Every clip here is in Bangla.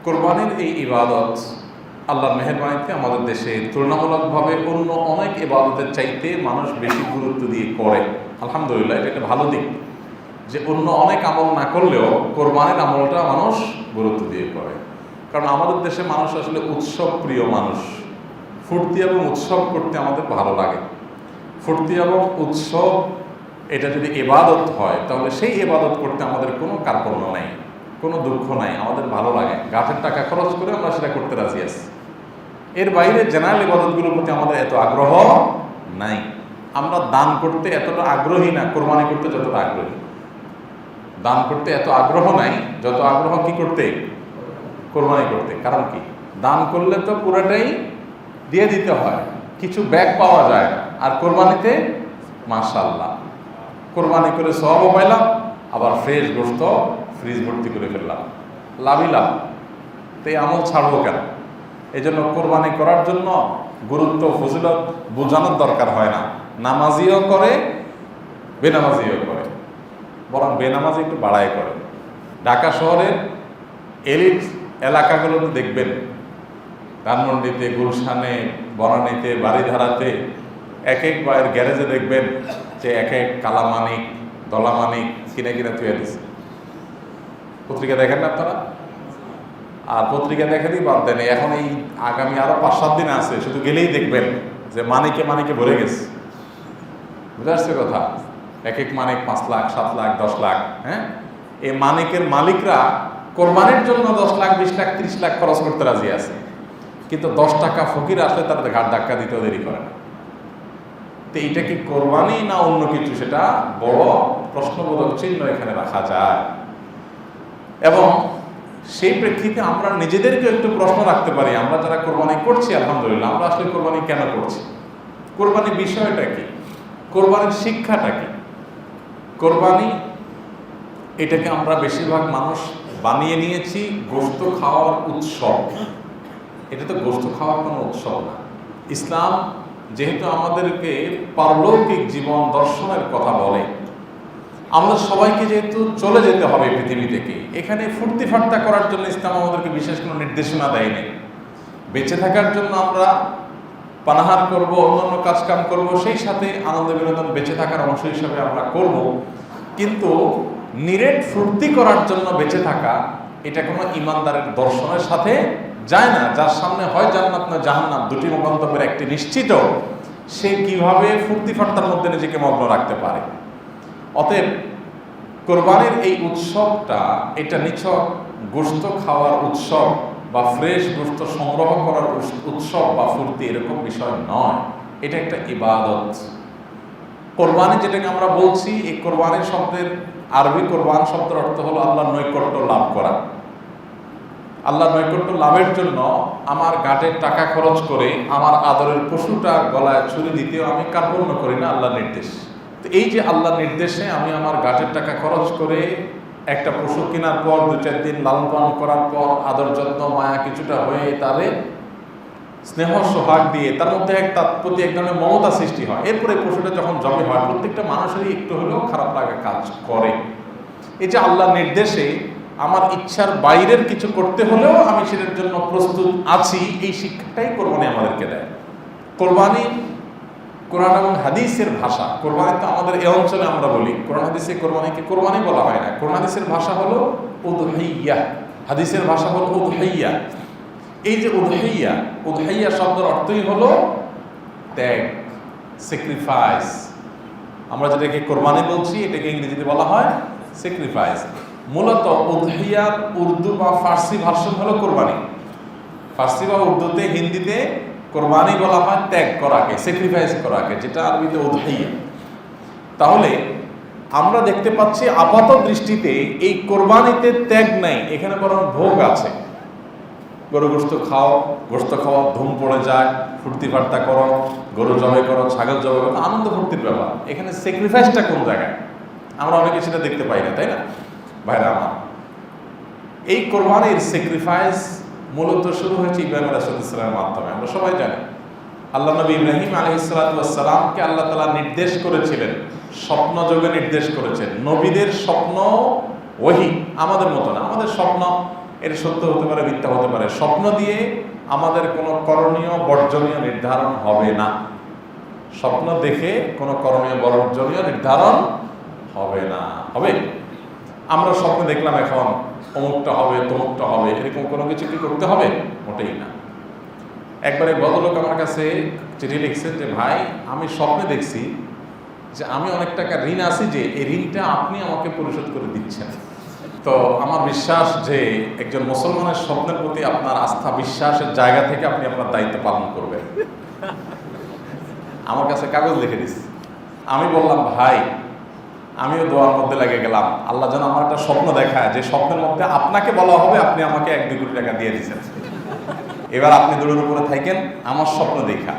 কোরবানির এই ইবাদত আল্লাহর মেহেরবানিতে আমাদের দেশে তুলনামূলকভাবে অন্য অনেক ইবাদতের চাইতে মানুষ বেশি গুরুত্ব দিয়ে করে। আলহামদুলিল্লাহ, এটা একটা ভালো দিক যে অন্য অনেক আমল না করলেও কোরবানির আমলটা মানুষ গুরুত্ব দিয়ে করে। কারণ আমাদের দেশে মানুষ আসলে উৎসব প্রিয় মানুষ। ফুর্তি এবং উৎসব করতে আমাদের ভালো লাগে। ফুর্তি এবং উৎসব এটা যদি ইবাদত হয় তাহলে সেই ইবাদত করতে আমাদের কোনো কার্পণ্য নাই, কোনো দুঃখ নাই, আমাদের ভালো লাগে। গাছের টাকা খরচ করে আমরা সেটা করতে রাজি আছি। এর বাইরে জেনারেল ইবাদতগুলোর প্রতি আমাদের এত আগ্রহ নাই। আমরা দান করতে এতটা আগ্রহী না কোরবানি করতে যতটা আগ্রহী। দান করতে এত আগ্রহ নাই যত আগ্রহ কি করতে, কোরবানি করতে। কারণ কি, দান করলে তো পুরোটাই দিয়ে দিতে হয়, কিছু ব্যাগ পাওয়া যায় না। আর কোরবানিতে মাশাআল্লাহ, কোরবানি করে সওয়াবও পাইলাম, আবার ফ্রেশ গোশত ফ্রিজ ভর্তি করে ফেললাম, লাভই লাভ। তো এই আমল ছাড়বো কেন? এই জন্য কোরবানি করার জন্য গুরুত্ব ফজিলত বোঝানোর দরকার হয় না। নামাজিও করে, বেনামাজিও করে, বরং বেনামাজি একটু বাড়াই করে। ঢাকা শহরের এলিট এলাকাগুলোতে দেখবেন, ধানমন্ডিতে, গুলশানে, বনানীতে, বাড়িধারাতে, এক এক বাড়ির গ্যারেজে দেখবেন যে এক এক কালামানিক, দলামানিক কিনে কিনে তুলে দিচ্ছে। পত্রিকা দেখেন না আপনারা? আর পত্রিকা দেখেনই বাদ দেন, এখন এই আগামী আরো 5-7 দিন আছে, শুধু গেলেই দেখবেন যে মানিকে মানিকে ভরে গেছে। বুঝা আসছে কথা? এক এক মানিক 5 লাখ, 7 লাখ, 10 লাখ। হ্যাঁ, এই মানিকের মালিকরা কোরবানির জন্য 10 লাখ, 20 লাখ, 30 লাখ খরচ করতে রাজি আছে, কিন্তু 10 টাকা ফকির আসলে তাদের ঘাট ধাক্কা দিতেও দেরি করে না। তো এইটা কি কোরবানি না অন্য কিছু, সেটা বড় প্রশ্নবোধক চিহ্ন এখানে রাখা যায়। এবং সেই প্রেক্ষিতে আমরা নিজেদেরকে একটু প্রশ্ন রাখতে পারি, আমরা যারা কোরবানি করছি আলহামদুলিল্লাহ, আমরা আসলে কোরবানি কেন করছি? কোরবানির বিষয়টা কি? কোরবানির শিক্ষাটা কি? কোরবানি এটাকে আমরা বেশিরভাগ মানুষ বানিয়ে নিয়েছি গোশত খাওয়ার উৎসব। এটা তো গোশত খাওয়ার কোনো উৎসব না। ইসলাম যেহেতু আমাদেরকে পারলৌকিক জীবন দর্শনের কথা বলে, আমাদের সবাইকে যেহেতু চলে যেতে হবে পৃথিবী থেকে, এখানে ফুর্তি ফার্তা করার জন্য ইসলাম আমাদেরকে বিশেষ কোনো নির্দেশনা দেয়নি। বেঁচে থাকার জন্য আমরা পানাহার করব, অন্যান্য কাজকাম করব, সেই সাথে আনন্দ বিনোদন বেঁচে থাকার অংশ হিসাবে আমরা করব। কিন্তু নিরেট ফুর্তি করার জন্য বেঁচে থাকা, এটা কোনো ইমানদারের দর্শনের সাথে যায় না। যার সামনে হয় জান্নাত না জাহান্নাম, দুটি গন্তব্যের একটি নিশ্চিত, সে কিভাবে ফুর্তি ফার্তার মধ্যে নিজেকে মগ্ন রাখতে পারে? অতএব কোরবানির এই উৎসবটা এটা নিছক গোশত খাওয়ার উৎসব বা ফ্রেশ গোশত সংগ্রহ করার উৎসব বা ফুর্তি, এরকম বিষয় নয়। এটা একটা ইবাদত। কোরবানি যেটাকে আমরা বলছি, এই কোরবানির শব্দের আরবি কোরবান শব্দের অর্থ হলো আল্লাহর নৈকট্য লাভ করা। আল্লাহর নৈকট্য লাভের জন্য আমার গাটের টাকা খরচ করে আমার আদরের পশুটা গলায় ছুরি দিতেও আমি কার্পণ্য করি না, আল্লাহর নির্দেশ। তো এই যে আল্লাহর নির্দেশে আমি আমার গাটের টাকা খরচ করে একটা পশু কেনার পর 2-4 দিন লালন পালন করার পর আদর যত্ন মায়া কিছুটা হয়ে তারে স্নেহ সোহাগ দিয়ে তার মধ্যে তার প্রতি এক ধরনের মমতা সৃষ্টি হয়। এরপরে পশুটা যখন জবে হয়, প্রত্যেকটা মানুষেরই একটু হলেও খারাপ লাগা কাজ করে। এই যে আল্লাহর নির্দেশে আমার ইচ্ছার বাইরের কিছু করতে হলেও আমি সেটার জন্য প্রস্তুত আছি, এই শিক্ষাটাই কোরবানি আমাদেরকে দেয়। কোরবানি কোরআন এবং হাদিসের ভাষা। কোরবানি তো আমাদের এই অঞ্চলে আমরা বলি, কোরআন হাদিসে কোরবানিকে কোরবানি বলা হয় না। কোরআন হাদিসের ভাষা হলো উদহিয়া, হাদিসের ভাষা হলো উদহিয়া। এই যে উদহিয়া, উদহিয়া শব্দের অর্থই হলো ত্যাগ, স্যাক্রিফাইস। আমরা যেটাকে কোরবানি বলছি, এটাকে ইংরেজিতে বলা হয় স্যাক্রিফাইস। মূলত উদহিয়ার উর্দু বা ফার্সি ভার্সন হলো কোরবানি। ফার্সি বা উর্দুতে, হিন্দিতে কোরবানি বলা হয় ত্যাগ করাকে, স্যাক্রিফাইস করাকে, যেটা আরবিতে উদহিয়া। তাহলে আমরা দেখতে পাচ্ছি আপাত দৃষ্টিতে এই কোরবানিতে ত্যাগ নাই, এখানে বরং ভোগ আছে। গরু গোশত খাও, গোশত খাওয়া ধুম পড়ে যায়, ফুর্তি ফার্তা করো, গরু জবাই করো, ছাগল জবাই করো, আনন্দ ফুর্তির ব্যাপার। এখানে স্যাক্রিফাইসটা কোন জায়গায়? আমরা অনেকে সেটা দেখতে পাই না, তাই না ভাইরা আমার? এই কোরবানির স্যাক্রিফাইস মূলত শুরু হয়েছে ইব্রাহিম আলাইহিস সালামের মাধ্যমে। আমরা সবাই জানি আল্লাহ নবী ইব্রাহিম আলাইহিস সালামকে আল্লাহ তাআলা নির্দেশ করেছিলেন, স্বপ্ন যোগে নির্দেশ করেছেন। নবীদের স্বপ্ন ওহী, আমাদের মতো না। আমাদের স্বপ্ন এটা সত্য হতে পারে, মিথ্যা হতে পারে। স্বপ্ন দিয়ে আমাদের কোনো করণীয় বর্জনীয় নির্ধারণ হবে না। স্বপ্ন দেখে কোনো করণীয় বর্জনীয় নির্ধারণ হবে না। হবে আমরা স্বপ্ন দেখলাম এখন অমুকটা হবে, তমুকটা হবে, এরকম কোনো কিছু কি করতে হবে? মোটেই না। একবারে ভদ্রলোক আমার কাছে চিঠি লিখছেন যে ভাই, আমি স্বপ্নে দেখছি যে আমি অনেক টাকা ঋণ আছি, যে এই ঋণটা আপনি আমাকে পরিশোধ করে দিচ্ছেন। তো আমার বিশ্বাস যে একজন মুসলমানের স্বপ্নের প্রতি আপনার আস্থা বিশ্বাসের জায়গা থেকে আপনি আপনার দায়িত্ব পালন করবেন। আমার কাছে কাগজ লিখে দিস। আমি বললাম ভাই, আমিও দোয়ার মধ্যে লেগে গেলাম, আল্লাহ যেন আমার একটা স্বপ্ন দেখায় যে স্বপ্নের মধ্যে আপনাকে বলা হবে আপনি আমাকে 1-2 কোটি টাকা দিয়ে দিচ্ছেন, এবার আপনি দৌড়ের উপরে থাকেন আমার স্বপ্ন দেখা।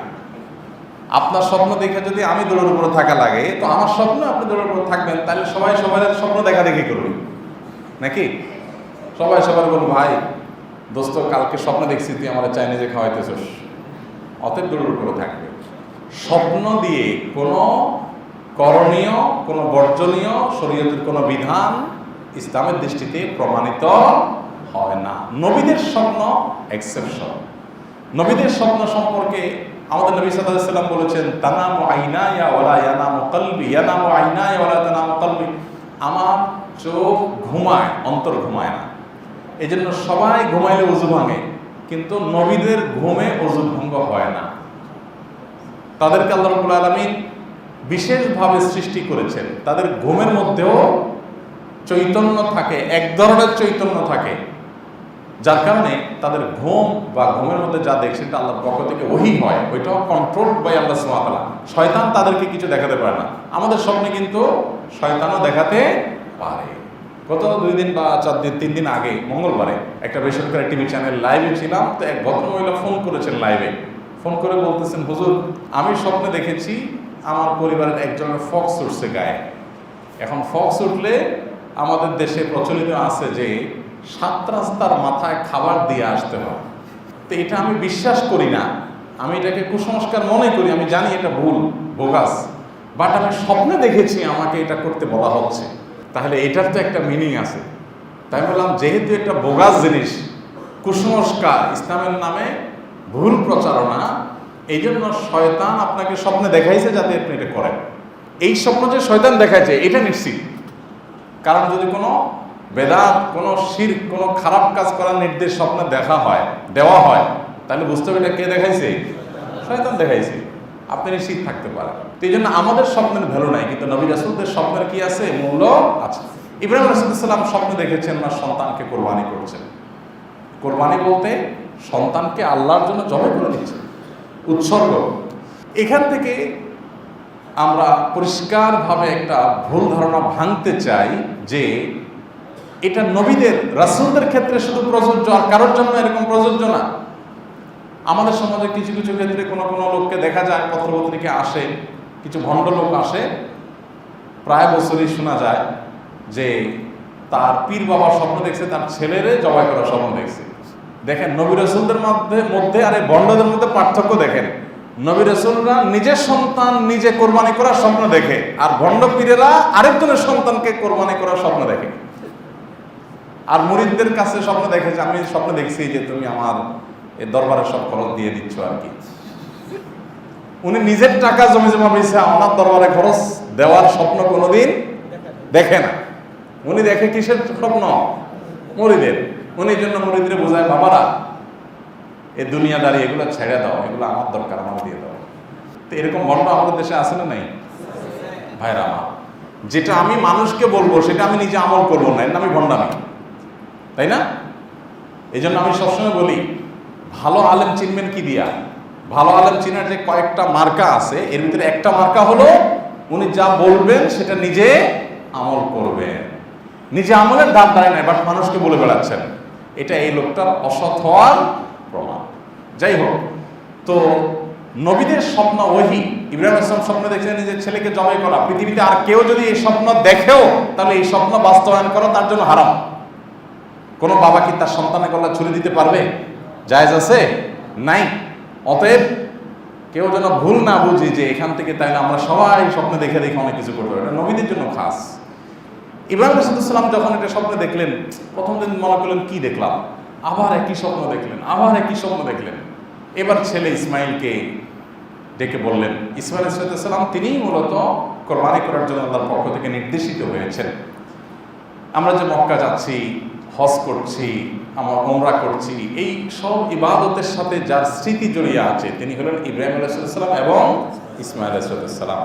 আপনার স্বপ্ন দেখে যদি আমি দৌড়ের উপরে থাকা লাগে, তো আমার স্বপ্ন আপনি দৌড়ের উপরে থাকবেন, তাহলে সবাই সবার স্বপ্ন দেখা দেখি করবে নাকি? সবাই সবার বলবো ভাই দোস্ত, কালকে স্বপ্ন দেখছি তুই আমার চাইনিজে খাওয়াইতেছস, অতএব দৌড়ের উপরে থাকবে। স্বপ্ন দিয়ে কোনো করণীয়, কোনো বর্জনীয় শরীয়তের কোনো বিধান ইসলামের দৃষ্টিতে প্রমাণিত হয় না। নবীদের স্বপ্ন এক্সেপশন। নবীদের স্বপ্ন সম্পর্কে আমাদের নবী সাল্লাল্লাহু আলাইহি ওয়াসাল্লাম বলেছেন, তানামু আইনায়া ওয়ালা ইয়ানামু কলবি, ইয়ানামু আইনায়া ওয়ালা তানামু কলবি। আমার চোখ ঘুমায়, অন্তর ঘুমায় না। এই জন্য সবাই ঘুমাইলে ওযু ভাঙে, কিন্তু নবীদের ঘুমে ওযু ভঙ্গ হয় না। তাদেরকে আল্লাহ রাব্বুল আলামিন বিশেষভাবে সৃষ্টি করেছেন, তাদের ঘুমের মধ্যেও চৈতন্য থাকে, এক ধরনের চৈতন্য থাকে, যার কারণে তাদের ঘুম বা ঘুমের মধ্যে যা দেখে সেটা আল্লাহর পক্ষ থেকে ওহী হয়, ওইটাও কন্ট্রোল বাই আল্লাহ সুবহানাহু ওয়া তাআলা। শয়তান তাদেরকে কিছু দেখাতে পারে না। আমাদের স্বপ্নে কিন্তু শয়তানও দেখাতে পারে। গত 2 দিন বা 4 দিন 3 দিন আগে মঙ্গলবারে একটা বেসরকারি টিভি চ্যানেল লাইভে ছিলাম, তো এক ভদ্রমহিলা ফোন করেছেন লাইভে। ফোন করে বলতেছেন, হুজুর আমি স্বপ্নে দেখেছি আমার পরিবারের একজনের ফক্স উঠছে গায়ে। এখন ফক্স উঠলে আমাদের দেশে প্রচলিত আছে যে 7 রাস্তার মাথায় খাবার দিয়ে আসতে হয়। তো এটা আমি বিশ্বাস করি না, আমি এটাকে কুসংস্কার মনে করি, আমি জানি এটা ভুল, বোগাস, বাট আমি স্বপ্নে দেখেছি আমাকে এটা করতে বলা হচ্ছে, তাহলে এটার তো একটা মিনিং আছে। তাই বললাম যেহেতু এটা বোগাস জিনিস, কুসংস্কার, ইসলামের নামে ভুল প্রচারণা, এই জন্য শয়তান আপনাকে স্বপ্নে দেখাইছে যাতে আপনি এটা করেন। এই স্বপ্ন যে শয়তান দেখাইছে এটা নিশ্চিত, কারণ যদি কোনো বেদাত, কোনো শিরক, কোনো খারাপ কাজ করার নির্দেশ স্বপ্নে দেওয়া হয়, তাহলে বুঝতে হবে এটা কে দেখাইছে? শয়তান দেখাইছে। আপনি নিশ্চিত থাকতে পারেন। তো এই জন্য আমাদের স্বপ্নের ভ্যালু নাই, কিন্তু নবী রাসূলদের স্বপ্নের কি আছে? মূল্য আছে। ইব্রাহিম আলাইহিস সালাম স্বপ্ন দেখেছেন না সন্তানকে কোরবানি করছেন। কোরবানি বলতে সন্তানকে আল্লাহর জন্য জবাই করে দিচ্ছেন, উৎসর্গ। এখান থেকে আমরা পরিষ্কারভাবে একটা ভুল ধারণা ভাঙতে চাই যে এটা নবীদের, রাসূলদের ক্ষেত্রে শুধু প্রযোজ্য, আর কারোর জন্য এরকম প্রযোজ্য না। আমাদের সমাজে কিছু কিছু ক্ষেত্রে কোনো কোনো লোককে দেখা যায়, পত্রপত্রিকা আসে, কিছু ভণ্ড লোক আসে, প্রায় বছরই শোনা যায় যে তার পীর বাবা স্বপ্ন দেখছে তার ছেলেরে জবাই করার স্বপ্ন দেখছে। দেখেন নবী রাসূলদের মধ্যে আর এই ভণ্ডদের মধ্যে পার্থক্য দেখেন। নবী রাসূলরা নিজের সন্তান নিজে কোরবানি করার স্বপ্ন দেখে, আর ভণ্ড পীরেরা আরেকজনের সন্তানকে কোরবানি করার স্বপ্ন দেখে। আর মুরিদদের কাছে স্বপ্ন দেখে যে আমি স্বপ্ন দেখছি যে তুমি আমার এই দরবারের সব খরচ দিয়ে দিচ্ছ আর কি। উনি নিজের টাকা জমি জমা বেঁচে আমার দরবারে খরচ দেওয়ার স্বপ্ন কোনোদিন দেখে না। উনি দেখে কিসের স্বপ্ন? মুরিদের। উনি জন্য মুরিদরে বোঝায়, বাবারা এই দুনিয়াদারি এগুলো ছেড়ে দাও, এগুলো আমার দরকার, আমার দিয়ে দাও। তো এরকম ভণ্ড আমাদের দেশে আছে না নাই? ভাইরা আমার, যেটা আমি মানুষকে বলবো সেটা আমি নিজে আমল করবো না, এর নামই ভণ্ডামি, তাই না? এই জন্য আমি সবসময় বলি, ভালো আলেম চিনবেন কি দিয়া? ভালো আলেম চিনার যে কয়েকটা মার্কা আছে, এর ভিতরে একটা মার্কা হলো উনি যা বলবেন সেটা নিজে আমল করবেন। নিজে আমলের দাম দাঁড়ায় নাই, বাট মানুষকে বলে বেড়াচ্ছেন, এটা এই লোকটার অসৎ হওয়ার প্রমাণ। যাই হোক, তো নবীদের স্বপ্ন ওহী। ইব্রাহিম আলাইহিস সালাম স্বপ্ন দেখছেন নিজের ছেলেকে জবাই করা। পৃথিবীতে আর কেউ যদি এই স্বপ্ন দেখেও, তাহলে এই স্বপ্ন বাস্তবায়ন করা তার জন্য হারাম। কোনো বাবা কি তার সন্তানের গলা ছুরি দিতে পারবে? জায়েজ আছে? নাই। অতএব কেউ যেন ভুল না বুঝি যে এখান থেকে তাইলে আমরা সবাই স্বপ্নে দেখে দেখে অনেক কিছু করতে পারি। এটা নবীদের জন্য খাস। ইব্রাহিম আলাইহিস সালাম যখন এটা স্বপ্নে দেখলেন, প্রথম দিন মনে করলেন কি দেখলাম, আবার একই স্বপ্ন দেখলেন, আবার একই স্বপ্ন দেখলেন। এবার ছেলে ইসমাইলকে ডেকে বললেন, ইসমাইল আলাইহিস সালাম তিনিই মূলত কোরবানি করার জন্য আল্লাহর পক্ষ থেকে নির্দেশিত হয়েছেন। আমরা যে মক্কা যাচ্ছি, হজ করছি, আমরা উমরা করছি, এই সব ইবাদতের সাথে যার স্মৃতি জড়িয়ে আছে তিনি হলেন ইব্রাহিম আলাইহিস সালাম এবং ইসমাইল আলাইহিস সালাম,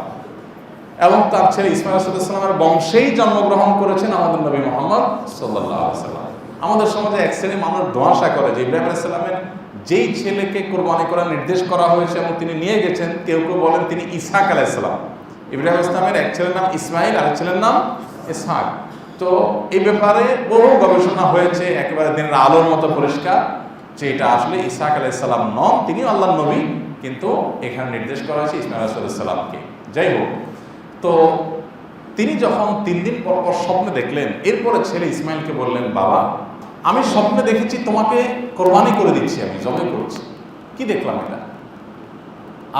এবং তার ছেলে ইসমাইল আলাইহিস সালামের বংশেই জন্মগ্রহণ করেছেন আমাদের নবী মুহাম্মদ সাল্লাল্লাহু আলাইহি ওয়াসাল্লাম। আমাদের সমাজে এক শ্রেণীর মানুষ দোয়াশা করে যে ইব্রাহিম আলাইহিস সালামের যেই ছেলেকে কোরবানি করার নির্দেশ করা হয়েছে এবং তিনি নিয়ে গেছেন, কেউ কেউ বলেন তিনি ইসহাক আলাইহিস সালাম। ইব্রাহিম ইসলামের এক ছেলের নাম ইসমাইল, আর এক ছেলের নাম ইসহাক। তো এই ব্যাপারে বহু গবেষণা হয়েছে, একেবারে দিনের আলোর মতো পরিষ্কার যে এটা আসলে ইসহাক আলাইহিস সালাম নন, তিনি আল্লাহর নবী, কিন্তু এখানে নির্দেশ করা হয়েছে ইসমাইল আলাইহিস সালামকে। যাই হোক, তো তিনি যখন 3 দিন পর পর স্বপ্নে দেখলেন, এরপরে ছেলে ইসমাইলকে বললেন, বাবা আমি স্বপ্নে দেখেছি তোমাকে কোরবানি করে দিচ্ছি, আমি জবাই করছি, কি দেখলাম এটা?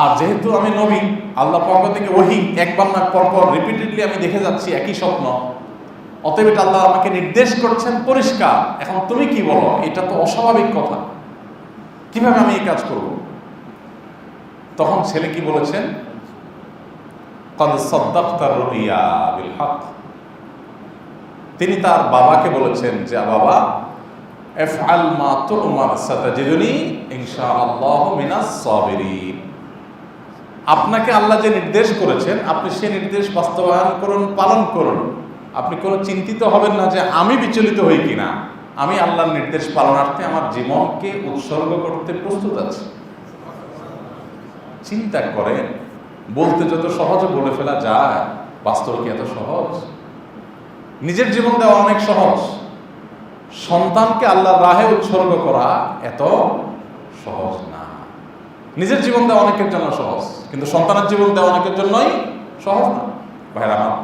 আর যেহেতু আমি নবী, আল্লাহ পক্ষ থেকে ওহী একবার না পরপর রিপিটেডলি আমি দেখে যাচ্ছি একই স্বপ্ন, অতএব এটা আল্লাহ আমাকে নির্দেশ করছেন পরিষ্কার। এখন তুমি কি বলো? এটা তো অস্বাভাবিক কথা, কিভাবে আমি এই কাজ করব? তখন ছেলে কি বলেছেন? قد صدقت الرؤيا بالحق। তিনি তার বাবাকে বলেছেন যে বাবা ইফআল মা তু'মার সাতাজিদুনি ইনশাআল্লাহু মিনাস সাবিরিন। আপনাকে আল্লাহ যে নির্দেশ করেছেন আপনি সেই নির্দেশ বাস্তবায়ন করুন, পালন করুন। আপনি কোনো চিন্তিত হবেন না যে আমি বিচলিত হই কিনা, আমি আল্লাহর নির্দেশ পালনার্থে আমার জীবনকে উৎসর্গ করতে প্রস্তুত আছি। চিন্তা করেন, বলতে যত সহজে বলে ফেলা যায়, বাস্তবে কি এত সহজ? নিজের জীবন দেওয়া অনেক সহজ, সন্তানকে আল্লাহর রাহে উৎসর্গ করা এত সহজ না। নিজের জীবন দেওয়া অনেকের জন্য সহজ, কিন্তু সন্তানের জীবন দেওয়া অনেকের জন্যই সহজ না। ভাইরা আমার,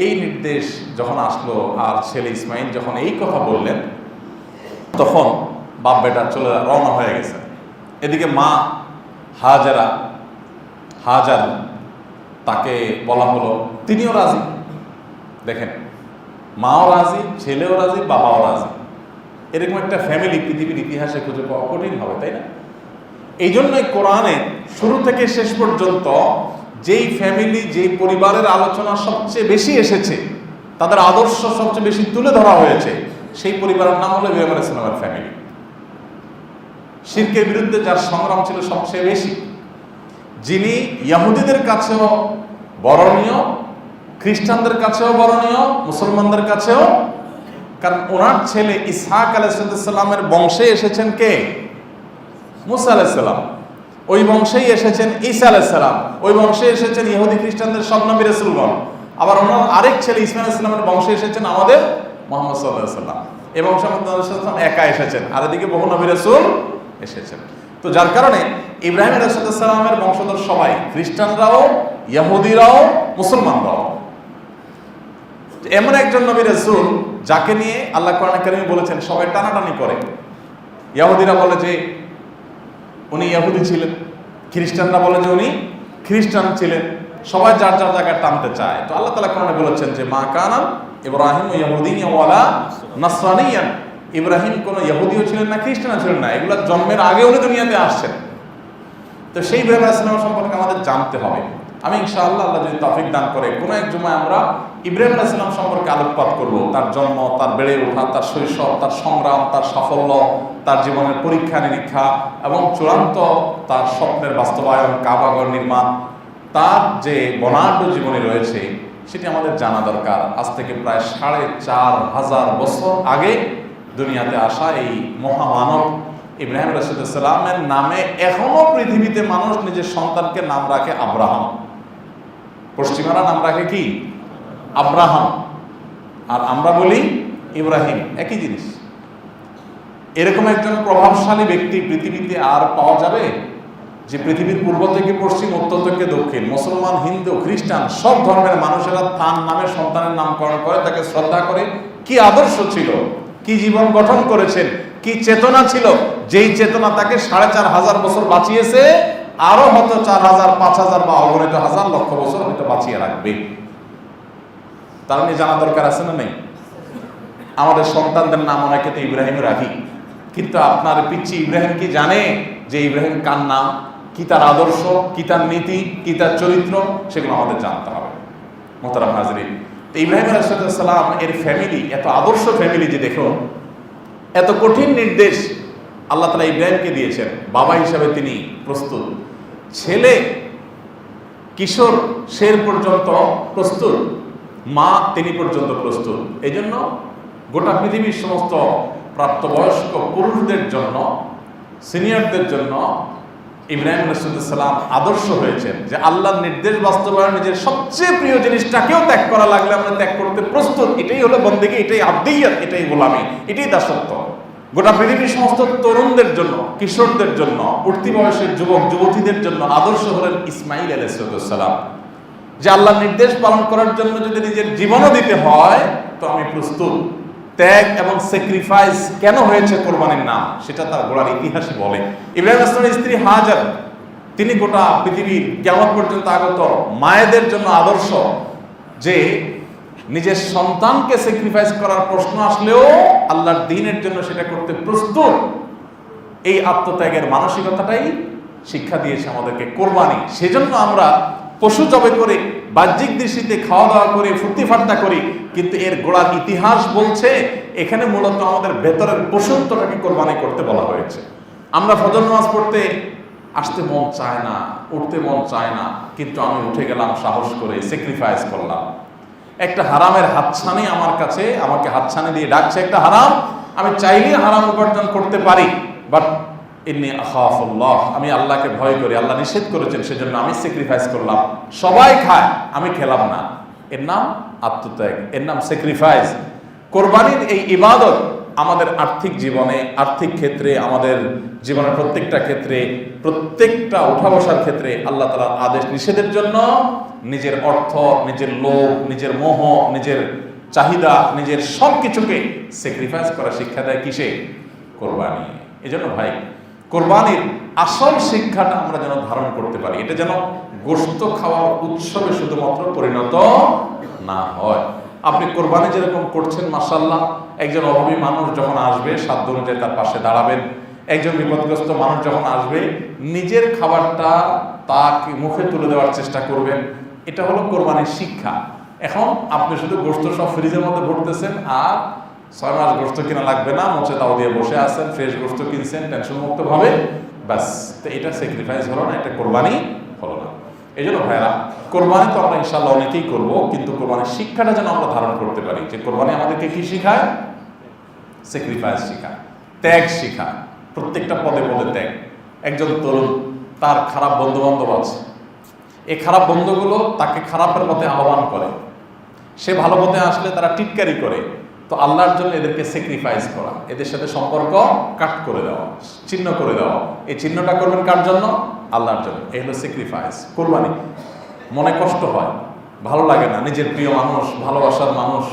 এই নির্দেশ যখন আসলো আর ছেলে ইসমাইল যখন এই কথা বললেন, তখন বাপ বেটা চলে রওনা হয়ে গেছে। এদিকে মা হাজার তাকে বলা হলো, তিনিও রাজি। দেখেন, মাও রাজি, ছেলেও রাজি, বাবাও রাজি। এরকম একটা ফ্যামিলি পৃথিবীর ইতিহাসে খুঁজে পাওয়া কঠিন হবে, তাই না? এই জন্যই কোরআনে শুরু থেকে শেষ পর্যন্ত যেই ফ্যামিলি, যেই পরিবারের আলোচনা সবচেয়ে বেশি এসেছে, তাদের আদর্শ সবচেয়ে বেশি তুলে ধরা হয়েছে, সেই পরিবারের নাম হলো ইব্রাহিম আলাইহিস সালামের ফ্যামিলি। শিরকের বিরুদ্ধে যার সংগ্রাম ছিল সবচেয়ে বেশি, যিনি ইহুদিদের কাছেও বরণীয়, খ্রিস্টানদের কাছেও বরণীয়, মুসলমানদের কাছেও, কারণ ওনার ছেলে ইসহাক আলাইহিস সালামের বংশে এসেছেন কে? মুসা আলাইহিস সালাম। ওই বংশেই এসেছেন ঈসা আলাইহিস সালাম, ওই বংশে এসেছেন ইহুদি খ্রিস্টানদের সব নবী রাসূলগণ। আবার ওনার আরেক ছেলে ইসমাঈল আলাইহিস সালামের বংশে এসেছেন আমাদের মুহাম্মদ সাল্লাল্লাহু আলাইহি ওয়াসাল্লাম। এই বংশে মুহাম্মদ সাল্লাল্লাহু আলাইহি ওয়াসাল্লাম একা এসেছেন, আর এদিকে বহু নবী রাসূল এসেছেন। তো যার কারণে ইব্রাহিম আলাইহিস সালামের বংশধর সবাই, খ্রিস্টানরাও, ইহুদিরাও, মুসলমানরাও। এমন একজন নবী রাসূল যাকে নিয়ে আল্লাহ কোরআনে কারিমে বলেছেন সবাই টানাটানি করে। ইহুদিরা বলে যে উনি ইহুদি ছিলেন, খ্রিস্টানরা বলে যে উনি খ্রিস্টান ছিলেন, সবাই যার যার জায়গায় টানতে চায়। তো আল্লাহ তাআলা কোরআনে বলেছেন যে মা কানা ইব্রাহিম ইহুদিয়্যান ওয়ালা নাসরানিয়ান। ইব্রাহিম কোনো ইহুদিও ছিলেন না, খ্রিস্টানও ছিলেন না, এগুলো জন্মের আগে উনি দুনিয়াতে আসছেন। তো সেই ইব্রাহিম আলাইহিস সালাম সম্পর্কে আমাদের জানতে হবে। আমি ইনশাআল্লাহ আল্লাহ যদি তৌফিক দান করে কোনো এক জুমায় আমরা ইব্রাহিম আলাইহিস সালাম সম্পর্কে আলোকপাত করব। তার জন্ম, তার বেড়ে ওঠা, তার শৈশব, তার সংগ্রাম, তার সাফল্য, তার জীবনের পরীক্ষা নিরীক্ষা এবং চূড়ান্ত তার স্বপ্নের বাস্তবায়ন, কাবাঘর নির্মাণ, তার যে বর্ণাঢ্য জীবনী রয়েছে সেটি আমাদের জানা দরকার। আজ থেকে প্রায় ৪,৫০০ বছর আগে দুনিয়াতে আসা এই মহামানব ইব্রাহিম আলাইহিস সালামের নামে এখনো পৃথিবীতে মানুষ নিজের সন্তানকে নাম রাখে আব্রাহাম। পশ্চিমারা নাম রাখে কি? আব্রাহাম। আর আমরা বলি ইব্রাহিম, একই জিনিস। এরকম একজন প্রভাবশালী ব্যক্তি পৃথিবীতে আর পাওয়া যাবে যে পৃথিবীর পূর্ব থেকে পশ্চিম, উত্তর থেকে দক্ষিণ, মুসলমান, হিন্দু, খ্রিস্টান সব ধর্মের মানুষেরা তার নামে সন্তানের নামকরণ করে, তাকে শ্রদ্ধা করে। কি আদর্শ ছিল, কি জীবন গঠন করেছেন, কি চেতনা ছিল, যেই চেতনা তাকে ৪,৫০০ বছর বাঁচিয়েছে, আরো হয়তো ৪,০০০, ৫,০০০ বা অগণিত হাজার লক্ষ বছর হয়তো বাঁচিয়ে রাখবে। তার নিয়ে জানা দরকার আছে না নেই? আমাদের সন্তানদের নাম অনেকে তো ইব্রাহিম রাখি, কিন্তু আপনার পিচ্চি ইব্রাহিম কি জানে যে ইব্রাহিম কার নাম, কি তার আদর্শ, কি তার নীতি, কি তার চরিত্র, সেগুলো আমাদের জানতে হবে। মোহতারাম হাজরিন, তো ইব্রাহিম আলাইহিস সালাম এর ফ্যামিলি এত আদর্শ ফ্যামিলি যে দেখুন, এত কঠিন নির্দেশ আল্লাহ তাআলা ইব্রাহিমকে দিয়েছেন, বাবা হিসাবে তিনি প্রস্তুত, ছেলে কিশোর সে পর্যন্ত প্রস্তুত, মা তিনি পর্যন্ত প্রস্তুত। এই জন্য গোটা পৃথিবীর সমস্ত প্রাপ্তবয়স্ক পুরুষদের জন্য, সিনিয়রদের জন্য ইব্রাহিম আলাইহিস সালাম আদর্শ হয়েছেন যে আল্লাহর নির্দেশ বাস্তবায়ন, নিজের সবচেয়ে প্রিয় জিনিসটাকেও ত্যাগ করা লাগলে আমরা ত্যাগ করতে প্রস্তুত। এটাই হলো বন্দেগী, এটাই আবদিয়ত, এটাই গোলামি, এটাই দাসত্ব। গোটা পৃথিবীর সমস্ত তরুণদের জন্য, কিশোরদের জন্য, উঠতি বয়সের যুবক যুবতীদের জন্য আদর্শ হলেন ইসমাইল আলাইহিস সালাম, যে আল্লাহর নির্দেশ পালন করার জন্য যদি নিজের জীবনও দিতে হয় তো আমি প্রস্তুত। ত্যাগ এবং স্যাক্রিফাইস কেন হয়েছে কোরবানির নাম, সেটা তার গোড়ার ইতিহাসই বলে। ইব্রাহিম আলাইহিস স্ত্রী হাজার, তিনি গোটা পৃথিবীর কিয়ামত পর্যন্ত আগত মায়েদের জন্য আদর্শ, যে নিজের সন্তানকে স্যাক্রিফাইস করার প্রশ্ন আসলেও আল্লাহর দ্বীনের জন্য সেটা করতে প্রস্তুত। এই আত্মত্যাগের মানসিকতাটাই শিক্ষা দিয়েছে আমাদেরকে কোরবানি। সেজন্য আমরা পশু জবে করে, বাহ্যিক দৃষ্টিতে খাওয়া দাওয়া করে, ফুর্তি ফার্তা করি, কিন্তু এর গোড়ার ইতিহাস বলছে এখানে মূলত আমাদের ভেতরের পশুত্বটাকে কোরবানি করতে বলা হয়েছে। আমরা ফজর নামাজ পড়তে আসতে মন চায় না, উঠতে মন চায় না, কিন্তু আমি উঠে গেলাম সাহস করে, স্যাক্রিফাইস করলাম। একটা হারামের হাতছানি আমার কাছে, আমাকে হাতছানি দিয়ে ডাকছে একটা হারাম, আমি চাইলে হারাম উপার্জন করতে পারি, বাট ইন্নী আখাফুল্লাহ, আমি আল্লাহকে ভয় করি, আল্লাহ নিষেধ করেছেন, সেজন্য আমি স্যাক্রিফাইস করলাম। সবাই খায়, আমি খেলাম না, এর নাম আত্মত্যাগ, এর নাম স্যাক্রিফাইস। কোরবানির এই ইবাদত আমাদের আর্থিক জীবনে, আর্থিক ক্ষেত্রে, আমাদের জীবনের প্রত্যেকটা ক্ষেত্রে, প্রত্যেকটা উঠা বসার ক্ষেত্রে আল্লাহ তাআলার আদেশ নিষেধের জন্য নিজের অর্থ, নিজের লোভ, নিজের মোহ, নিজের চাহিদা, নিজের সব কিছুকে স্যাক্রিফাইস করা শিক্ষা দেয় কিসে? কোরবানি। এই জন্য ভাই, কোরবানির আসল শিক্ষাটা আমরা যেন ধারণ করতে পারি, এটা যেন গোশত খাওয়ার উৎসবে শুধুমাত্র পরিণত না হয়। আপনি কোরবানি যেরকম করছেন, মাশাআল্লাহ, একজন অভাবী মানুষ যখন আসবে সাধ্য অনুযায়ী তার পাশে দাঁড়াবেন। একজন বিপদগ্রস্ত মানুষ যখন আসবে নিজের খাবারটা তাকে মুখে তুলে দেওয়ার চেষ্টা করবেন। এটা হলো কোরবানির শিক্ষা। এখন আপনি শুধু গোশত সব ফ্রিজের মধ্যে ভরতেছেন, আর 6 মাস গোশত কিনা লাগবে না, মোচে তাও দিয়ে বসে আছেন, ফ্রেশ গোশত কিনছেন টেনশন মুক্ত ভাবে, ব্যাস। তো এটা স্যাক্রিফাইস হলো না, এটা কোরবানি হলো না। এই জন্য ভাইরা, কোরবানি তো আমরা ইনশাল্লাহ অনেকেই করব, কিন্তু কোরবানির শিক্ষাটা যেন আমরা ধারণ করতে পারি, যে কোরবানি আমাদেরকে কি শিখায়? স্যাক্রিফাইস শিখায়, ত্যাগ শিখায়, প্রত্যেকটা পদে পদে ত্যাগ। একজন তরুণ, তার খারাপ বন্ধু বান্ধব আছে, এই খারাপ বন্ধুগুলো তাকে খারাপের পথে আহ্বান করে, সে ভালো পথে আসলে তারা টিটকারি করে। তো আল্লাহর জন্য এদেরকে স্যাক্রিফাইস করা, এদের সাথে সম্পর্ক কাট করে দেওয়া, চিহ্ন করে দেওয়া। এই চিহ্নটা করবেন কার জন্য? আল্লাহর জন্য। এই হলো স্যাক্রিফাইস, কোরবানি। মনে কষ্ট হয়, ভালো লাগে না, নিজের প্রিয় মানুষ, ভালোবাসার মানুষ,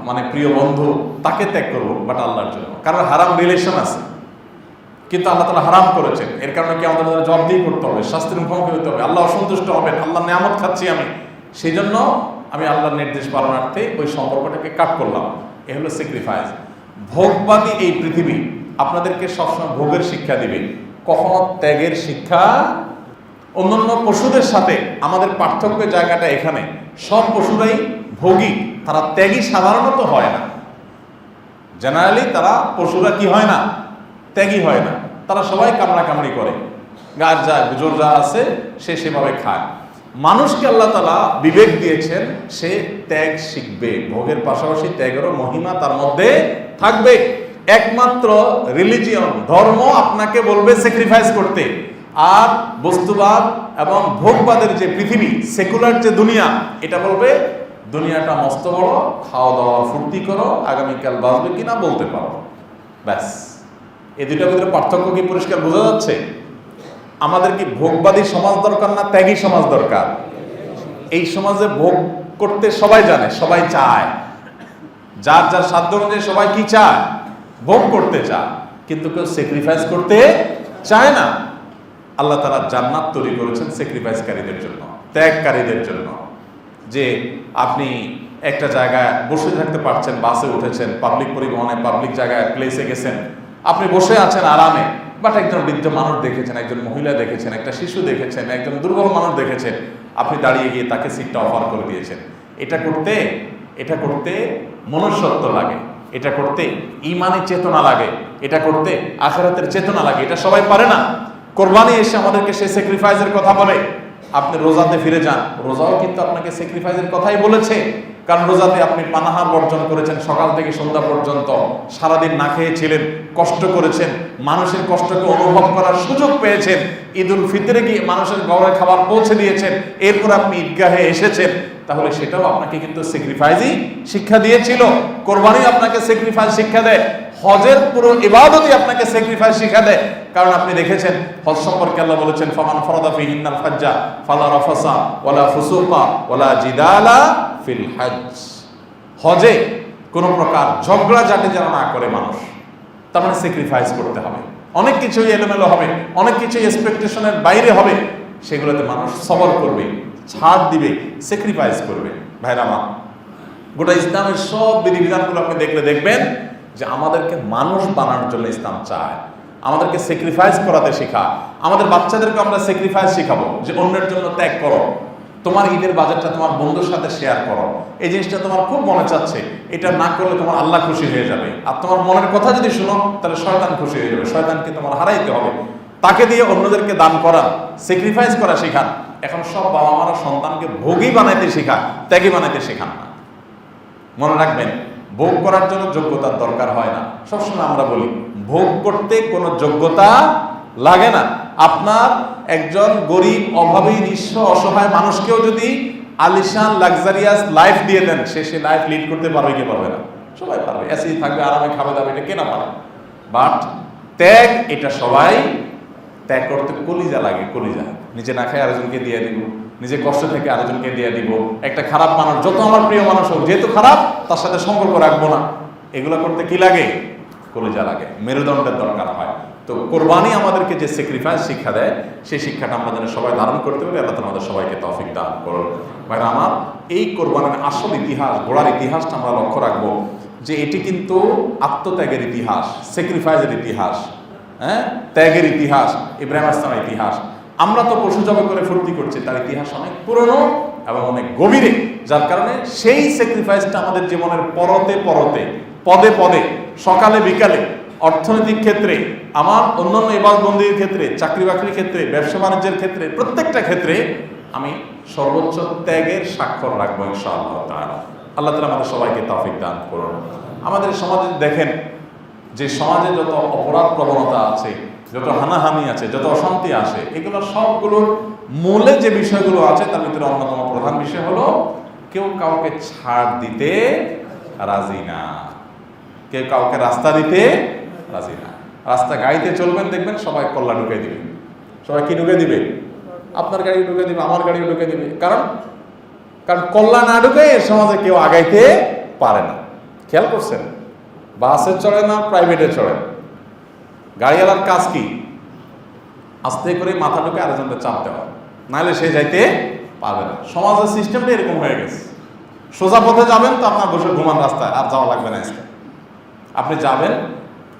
মানে প্রিয় বন্ধু, তাকে ত্যাগ করবো, বাট আল্লাহর জন্য। কারণ হারাম রিলেশন আছে, কিন্তু আল্লাহ তাআলা হারাম করেছেন, এর কারণে কি আমাদের জবাবদিহি করতে হবে, শাস্তির মুখোমুখি হতে হবে, আল্লাহ অসন্তুষ্ট হবেন, আল্লাহর নিয়ামত খাচ্ছি আমি, সেই জন্য আমি আল্লাহর নির্দেশ পালনার্থে ওই সম্পর্কটাকে কাট করলাম। এ হলো স্যাক্রিফাইস। ভোগবাদী এই পৃথিবী আপনাদেরকে সবসময় ভোগের শিক্ষা দিবে, কখনো ত্যাগের শিক্ষা। অন্যান্য পশুদের সাথে আমাদের পার্থক্যের জায়গাটা এখানে, সব পশুরাই ভোগী, তারা ত্যাগী সাধারণত হয় না। জেনারেলি তারা, পশুরা কি হয় না? ত্যাগী হয় না। তারা সবাই কামড়াকামড়ি করে, গাছ যা জোর যা আছে সে সেভাবে খায়। মানুষকে আল্লাহ তাআলা বিবেক দিয়েছেন, সে ত্যাগ শিখবে, ভোগের পাশাপাশি ত্যাগেরও মহিমা তার মধ্যে থাকবে। একমাত্র রিলিজিয়ন, ধর্ম আপনাকে বলবে স্যাক্রিফাইস করতে, আর বস্তুবাদ এবং ভোগবাদের যে পৃথিবী, সেকুলার যে দুনিয়া, এটা বলবে দুনিয়াটা মস্ত বড়, খাওয়া দাওয়া ফুর্তি করো, আগামীকাল বাঁচবে কিনা বলতে পারো, ব্যাস। এই দুইটার ভিতরে পার্থক্য কি পরিষ্কার বোঝা যাচ্ছে? আমাদের কি ভোগবাদী সমাজ দরকার না ত্যাগী সমাজ দরকার? এই সমাজে ভোগ করতে সবাই জানে, সবাই চায়, যার যার সাধ্য অনুযায়ী সবাই কি চায়? ভোগ করতে চায়, কিন্তু কেউ স্যাক্রিফাইস করতে চায় না। আল্লাহ তাআলা জান্নাত তৈরি করেছেন স্যাক্রিফাইসকারীদের জন্য, ত্যাগকারীদের জন্য। যে আপনি একটা জায়গায় বসে থাকতে পারছেন, বাসে উঠেছেন, পাবলিক পরিবহনে, পাবলিক জায়গায়, প্লেসে গেছেন, আপনি বসে আছেন আরামে, বাট একজন বৃদ্ধ মানুষ দেখেছেন, একজন মহিলা দেখেছেন, একটা শিশু দেখেছেন, একজন দুর্বল মানুষ দেখেছেন, আপনি দাঁড়িয়ে গিয়ে তাকে সিটটা অফার করে দিয়েছেন। এটা করতে মনুষ্যত্ব লাগে, এটা করতে ঈমানি চেতনা লাগে, এটা করতে আখিরাতের চেতনা লাগে। এটা সবাই পারে না। কোরবানি এসে আমাদেরকে সেই স্যাক্রিফাইসের কথা বলে। আপনি রোজাতে ফিরে যান, রোজাও কিন্তু আপনাকে স্যাক্রিফাইসের কথাই বলেছে। কারণ রোজাতে আপনি পানাহার বর্জন করেছেন, সকাল থেকে সন্ধ্যা পর্যন্ত সারাদিন না খেয়েছিলেন, কষ্ট করেছেন, মানুষের কষ্টকে অনুভব করার সুযোগ পেয়েছেন। ঈদ উল ফিতরে গিয়ে মানুষের ঘরে খাবার পৌঁছে দিয়েছেন, এরপর আপনি ঈদগাহে এসেছেন। তাহলে সেটাও আপনাকে কিন্তু স্যাক্রিফাইসই শিক্ষা দিয়েছিল। কোরবানি আপনাকে স্যাক্রিফাইস শিক্ষা দেয়। হজের পুরো ইবাদতই আপনাকে স্যাক্রিফাইস শিক্ষা দেয়। কারণ আপনি দেখেছেন হজ সম্পর্কে আল্লাহ বলেছেন, ফামান ফারাদা ফিহিন্নাল হাজ্জা ফালা রাফাসা ওয়ালা ফুসুকা ওয়ালা জিদালা ফিল হজ। হজে কোনো প্রকার ঝগড়া ঝাঁটি যেন না করে মানুষ, তার মানে স্যাক্রিফাইস করতে হবে। অনেক কিছুই এলোমেলো হবে, অনেক কিছুই এক্সপেকটেশনের বাইরে হবে, সেগুলোতে মানুষ সবর করবে, ছাড় দিবে, স্যাক্রিফাইস করবে। ভাইরা আমার, গোটা ইসলামের সব বিধিবিধানগুলো আপনি দেখবেন যে আমাদেরকে মানুষ বানানোর জন্য ইসলাম চায়, আমাদেরকে স্যাক্রিফাইস করাতে শেখা। আমাদের বাচ্চাদেরকে আমরা স্যাক্রিফাইস শেখাবো যে অন্যের জন্য ত্যাগ করো, তোমার ঈদের বাজারটা তোমার বন্ধুর সাথে শেয়ার করো, এই জিনিসটা তোমার খুব মনে চাচ্ছে, এটা না করলে তোমার আল্লাহ খুশি হয়ে যাবে। আর তোমার মনের কথা যদি শুনো তাহলে শয়তান খুশি হয়ে যাবে, শয়তানকে তোমার হারাইতে হবে। তাকে দিয়ে অন্যদেরকে দান করা, স্যাক্রিফাইস করা শেখান। এখন সব বাবা মারা সন্তানকে ভোগী বানাইতে শেখান, ত্যাগী বানাইতে শেখান না। মনে রাখবেন, ভোগ করার জন্য যোগ্যতার দরকার হয় না। সবসময় আমরা বলি ভোগ করতে কোনো যোগ্যতা লাগে না। আপনার একজন গরিব, অভাবী, নিঃস্ব, অসহায় মানুষকেও যদি আলিশান লাক্সারিয়াস লাইফ দিয়ে দেন, সে লাইফ লিড করতে পারবে কি পারবে না? সবাই পারবে। এসি থাকবে, আরামে খাবে দাবে, এটা কেনা পারে। বাট ত্যাগ, এটা সবাই ত্যাগ করতে কলিজা লাগে, কলিজা। নিজে না খায় আরেকজনকে দিয়ে দিব, নিজে কষ্ট থেকে আরেকজনকে দিয়ে দিব। একটা খারাপ মানুষ, যত আমার প্রিয় মানুষ হোক, যেহেতু খারাপ তার সাথে সম্পর্ক রাখবো না, এগুলো করতে কি লাগে? কলিজা লাগে, মেরুদণ্ডের দরকার হয়। তো কোরবানি আমাদেরকে যে স্যাক্রিফাইস শিক্ষা দেয়, সেই শিক্ষাটা আমরা যেন সবাই ধারণ করতে পারি। আল্লাহ তাআলা আমাদের সবাইকে তৌফিক দান করুন। ভাইরা আমার, এই কোরবানির আসল ইতিহাস, গোড়ার ইতিহাসটা আমরা লক্ষ্য রাখবো যে এটি কিন্তু আত্মত্যাগের ইতিহাস, স্যাক্রিফাইসের ইতিহাস, ত্যাগের ইতিহাস, ইব্রাহিম আলাইহিস ইতিহাস। আমরা তো পশু জবাই করে ফুর্তি করছি, তার ইতিহাস অনেক পুরনো এবং অনেক গভীরে, যার কারণে সেই স্যাক্রিফাইসটা আমাদের জীবনের পরতে পদে পদে, সকালে বিকালে, অর্থনৈতিক ক্ষেত্রে, আমার অন্যান্য ইবাদতবন্দির ক্ষেত্রে, চাকরি বাকরির ক্ষেত্রে, ব্যবসা বাণিজ্যের ক্ষেত্রে, প্রত্যেকটা ক্ষেত্রে আমি সর্বোচ্চ ত্যাগের স্বাক্ষর রাখবো ইনশাআল্লাহ তাআলা। আল্লাহ তাআলা আমাদের সবাইকে তৌফিক দান করুন। আমাদের সমাজে দেখেন যে সমাজে যত অপরাধ প্রবণতা আছে, যত হানাহানি আছে, যত অশান্তি আসে, এগুলো সবগুলোর মূলে যে বিষয়গুলো আছে তার ভিতরে অন্যতম প্রধান বিষয় হলো কেউ কাউকে ছাড় দিতে রাজি না, কেউ কাউকে রাস্তা দিতে রাজি না। রাস্তা গাড়িতে চলবেন, দেখবেন সবাই কল্লা ঢুকে দিবে। সবাই কি ঢুকে দিবে? আপনার গাড়ি ঢুকে দিবে, আমার গাড়ি ঢুকে দিবে। কারণ কল্লা না ঢুকে এর সমাজে কেউ আগাইতে পারে না। খেয়াল করছেন? বাসে চড়ে না, প্রাইভেটে চড়ে, গাড়িওয়ালার কাজ কি? আস্তে করে মাথা ঢুকে আরেকজনকে চাপ দেওয়া, নাহলে সে যাইতে পারবে না। সমাজের সিস্টেমটা এরকম হয়ে গেছে। সোজা পথে যাবেন তো আপনার বসে ঘুমান রাস্তায়, আর যাওয়া লাগবে না। আপনি যাবেন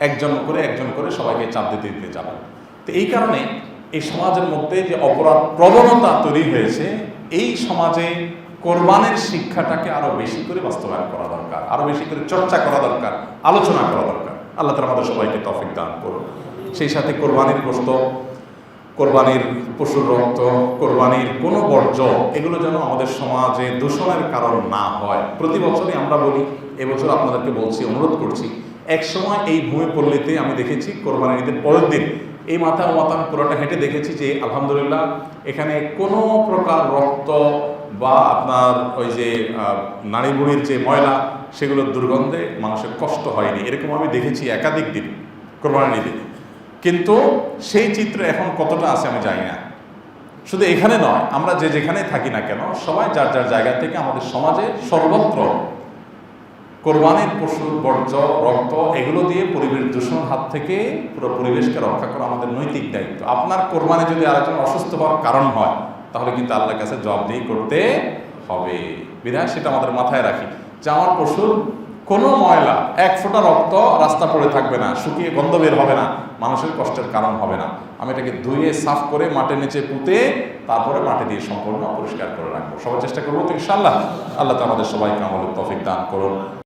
একজন করে সবাইকে চাপ দিতে যাবেন। তো এই কারণে এই সমাজের মধ্যে যে অপরাধ প্রবণতা তৈরি হয়েছে, এই সমাজে কোরবানির শিক্ষাটাকে আরো বেশি করে বাস্তবায়ন করা দরকার, আরো বেশি করে চর্চা করা দরকার, আলোচনা করা দরকার। আল্লাহ তাআলা আমাদের সবাইকে তৌফিক দান করুন। সেই সাথে কোরবানির গোশত, কোরবানির পশুর রক্ত, কোরবানির কোনো বর্জ্য, এগুলো যেন আমাদের সমাজে দূষণের কারণ না হয়। প্রতি বছরই আমরা বলি, এবছর আপনাদেরকে বলছি, অনুরোধ করছি। এক সময় এই ভূমিপল্লীতে আমি দেখেছি কোরবানির ঈদের পরের দিন এই মাথা আমি পুরোটা হেঁটে দেখেছি যে আলহামদুলিল্লাহ এখানে কোনো প্রকার রক্ত বা আপনার ওই যে নারী বুড়ির যে ময়লা, সেগুলোর দুর্গন্ধে মানুষের কষ্ট হয়নি। এরকম আমি দেখেছি একাধিক দিন কোরবানির ঈদে। কিন্তু সেই চিত্র এখন কতটা আছে আমি জানি না। শুধু এখানে নয়, আমরা যেখানে থাকি না কেন, সবাই যার যার জায়গা থেকে আমাদের সমাজে সর্বত্র কোরবানির পশুর বর্জ্য, রক্ত, এগুলো দিয়ে পরিবেশ দূষণ হাত থেকে পুরো পরিবেশকে রক্ষা করা আমাদের নৈতিক দায়িত্ব। আপনার কোরবানি যদি আরেকজন অসুস্থ হওয়ার কারণ হয়, তাহলে কিন্তু আল্লাহর কাছে জবাবদিহি করতে হবে। বিধায় সেটা আমাদের মাথায় রাখি যে আমার পশুর কোনো ময়লা, এক ফোঁটা রক্ত রাস্তা পড়ে থাকবে না, শুকিয়ে গন্ধ বের হবে না, মানুষের কষ্টের কারণ হবে না। আমি এটাকে ধুয়ে সাফ করে মাটির নিচে পুঁতে তারপরে মাটি দিয়ে সম্পূর্ণ পরিষ্কার করে রাখবো। সবাই চেষ্টা করবো তো ইনশাআল্লাহ। আল্লাহ তাআলা আমাদের সবাইকে আমলের তৌফিক দান করুন।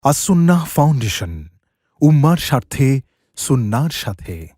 আস-সুন্নাহ ফাউন্ডেশন, উম্মার স্বার্থে সুন্নাহর সাথে।